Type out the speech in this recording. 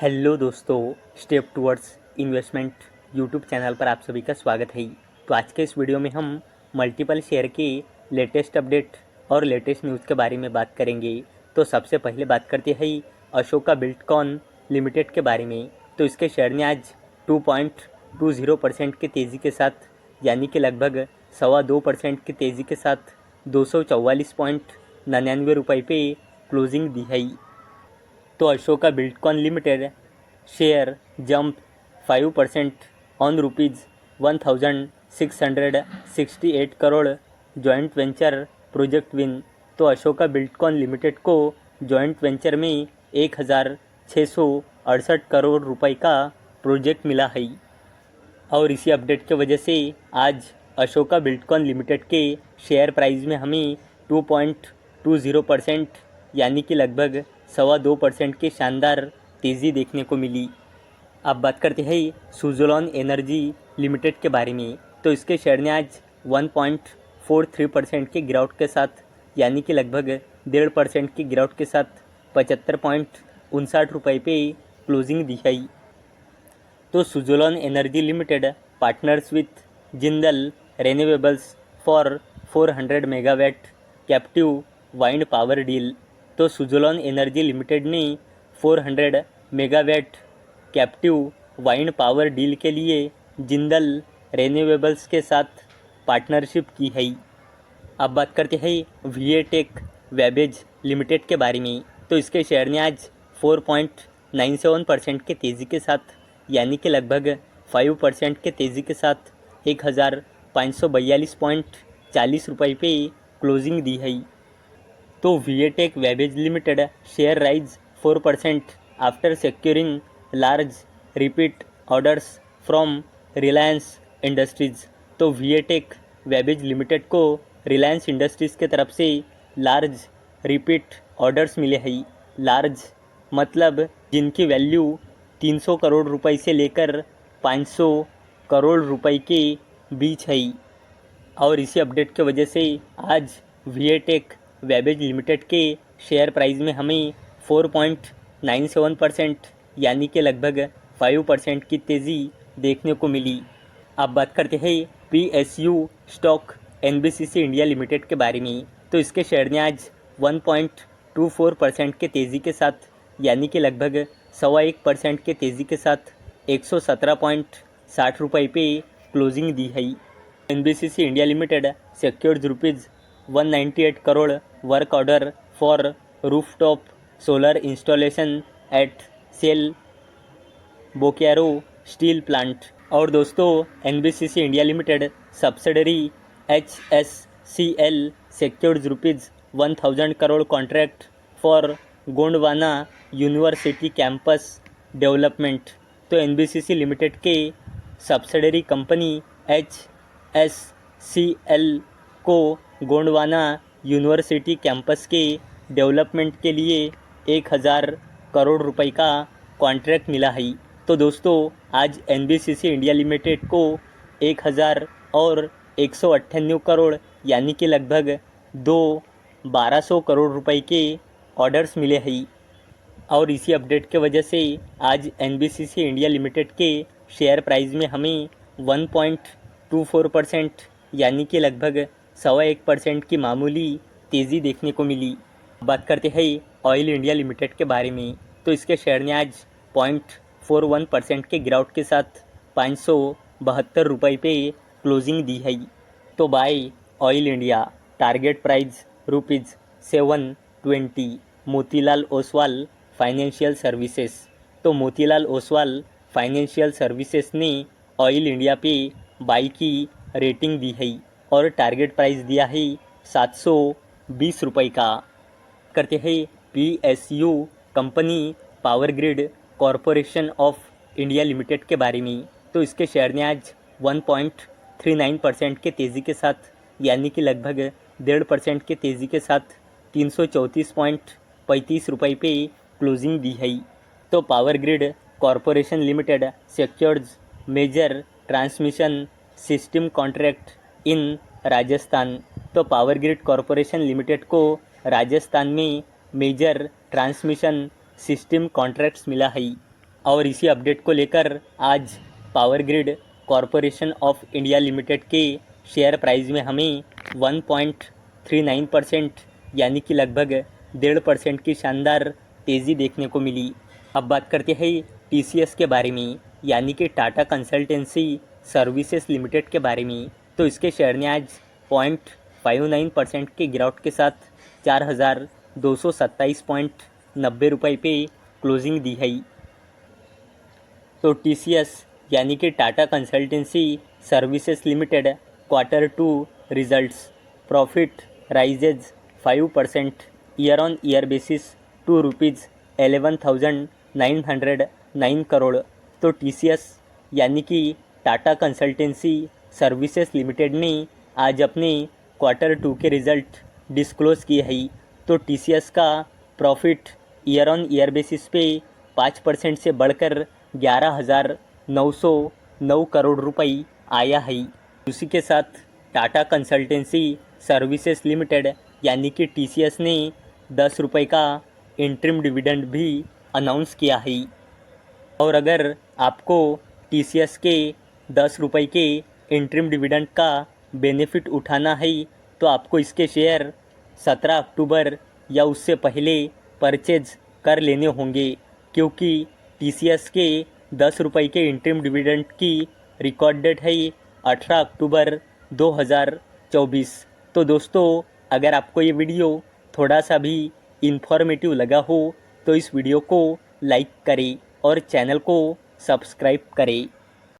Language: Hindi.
हेलो दोस्तों, step towards investment YouTube channel पर आप सभी का स्वागत है। तो आज के इस वीडियो में हम मल्टीपल शेयर के लेटेस्ट अपडेट और लेटेस्ट न्यूज़ के बारे में बात करेंगे। तो सबसे पहले बात करते हैं अशोका बिल्डकॉन लिमिटेड के बारे में। तो इसके शेयर ने आज 2.20% की तेज़ी के साथ यानी कि लगभग 2.25% की तेज़ी के साथ 244.99 रुपये पे क्लोजिंग दी है। तो Ashoka Buildcon limited share jump 5% on ₹1668 crore joint venture project win. तो अशोका बिल्डकॉन लिमिटेड को जॉइंट वेंचर में 1668 करोड़ रुपए का प्रोजेक्ट मिला है। और इसी अपडेट की वजह से आज अशोका बिल्डकॉन लिमिटेड के शेयर प्राइस में हमें 2.20% यानी कि लगभग 2.25% की शानदार तेज़ी देखने को मिली। अब बात करते हैं सुज़लोन एनर्जी लिमिटेड के बारे में। तो इसके शेयर ने आज 1.43% की गिरावट के साथ यानी कि लगभग 1.5% की गिरावट के साथ 75.59 रुपये पे क्लोजिंग दी है। तो Suzlon energy limited partners with Jindal renewables for 400 megawatt captive wind power deal. तो सुज़लोन एनर्जी लिमिटेड ने 400 megawatt captive wind power deal के लिए जिंदल रिन्यूएबल्स के साथ पार्टनरशिप की है। अब बात करते हैं वीएटेक वेबेज लिमिटेड के बारे में। तो इसके शेयर ने आज 4.97% की तेज़ी के साथ यानी कि लगभग 5% के तेज़ी के साथ 1542.40 रुपये पे क्लोजिंग दी है। तो VA Tech Wabag limited share rise 4% after securing large repeat orders from Reliance Industries. तो वीएटेक वेबेज लिमिटेड को रिलायंस इंडस्ट्रीज़ के तरफ से लार्ज रिपीट ऑर्डर्स मिले हैं। लार्ज मतलब जिनकी वैल्यू 300 करोड़ रुपए से लेकर 500 करोड़ रुपए के बीच है। और इसी अपडेट की वजह से आज वीएटेक वेबेज लिमिटेड के शेयर प्राइस में हमें 4.97% यानी कि लगभग 5% की तेज़ी देखने को मिली। अब बात करते हैं PSU stock NBCC India limited के बारे में। तो इसके शेयर ने आज 1.24% के तेज़ी के साथ यानी कि लगभग 1.25% के तेज़ी के साथ 117.60 रुपये पे क्लोजिंग दी है। NBCC India limited secured ₹198 crore work order for rooftop solar installation at SAIL Bokaro steel plant. और दोस्तों, NBCC India limited subsidiary HSCL secured ₹1000 crore contract for Gondwana university campus development. तो एनबीसीसी लिमिटेड के सब्सिडरी कंपनी HSCL को गोंडवाना यूनिवर्सिटी कैंपस के डेवलपमेंट के लिए 1000 करोड़ रुपए का कॉन्ट्रैक्ट मिला है। तो दोस्तों, आज एनबीसीसी इंडिया लिमिटेड को 1000 और 198 करोड़ यानी कि लगभग 1200 करोड़ रुपए के ऑर्डर्स मिले हैं। और इसी अपडेट के वजह से आज एनबीसीसी इंडिया लिमिटेड के शेयर प्राइस में हमें 1.24% यानी कि लगभग 1.25% की मामूली तेज़ी देखने को मिली। बात करते हैं ऑयल इंडिया लिमिटेड के बारे में। तो इसके शेयर ने आज 0.41% के गिरावट के साथ 572 रुपये पे क्लोजिंग दी है। तो buy oil India, target price ₹720। Motilal Oswal financial services. तो मोतीलाल ओसवाल फाइनेंशियल सर्विसेज ने ऑयल इंडिया पे बाई की रेटिंग दी है और टारगेट प्राइस दिया है 720 रुपये का। करते हैं PSU company power grid corporation of India limited के बारे में। तो इसके शेयर ने आज 1.39% के तेज़ी के साथ यानी कि लगभग 1.5% के तेज़ी के साथ 334.35 रुपये पे क्लोजिंग दी है। तो power grid corporation limited secured major transmission system contract in Rajasthan. तो पावर ग्रिड कॉरपोरेशन लिमिटेड को राजस्थान में मेजर ट्रांसमिशन सिस्टम कॉन्ट्रैक्ट्स मिला है। और इसी अपडेट को लेकर आज power grid corporation of India limited के शेयर प्राइस में हमें 1.39% यानी कि लगभग 1.5% की शानदार तेज़ी देखने को मिली। अब बात करते हैं TCS के बारे में, यानी कि टाटा कंसल्टेंसी सर्विसेज लिमिटेड के बारे में। तो इसके शेयर ने आज 0.59% के गिरावट के साथ 4,227.90 रुपये पे क्लोजिंग दी है। तो TCS यानी कि Tata consultancy services limited Q2 results profit rises 5% year on year basis to ₹11,909 crore. तो TCS यानी कि टाटा कंसल्टेंसी सर्विसेज लिमिटेड ने आज अपने Q2 के रिज़ल्ट डिस्क्लोज़ किए हैं। तो TCS का profit year on year basis पे 5% से बढ़कर 11,909 करोड़ रुपए आया है। उसी के साथ टाटा कंसल्टेंसी सर्विसेज लिमिटेड यानी कि TCS ने 10 रुपये का इंटरिम डिविडेंड भी अनाउंस किया है। और अगर आपको TCS के 10 रुपये के इंटरिम डिविडेंड का बेनिफिट उठाना है तो आपको इसके शेयर 17 अक्टूबर या उससे पहले परचेज कर लेने होंगे, क्योंकि TCS के 10 रुपये के इंटरिम डिविडेंड की रिकॉर्ड डेट है 18 अक्टूबर 2024। तो दोस्तों, अगर आपको ये वीडियो थोड़ा सा भी इन्फॉर्मेटिव लगा हो तो इस वीडियो को लाइक करें और चैनल को सब्सक्राइब करें।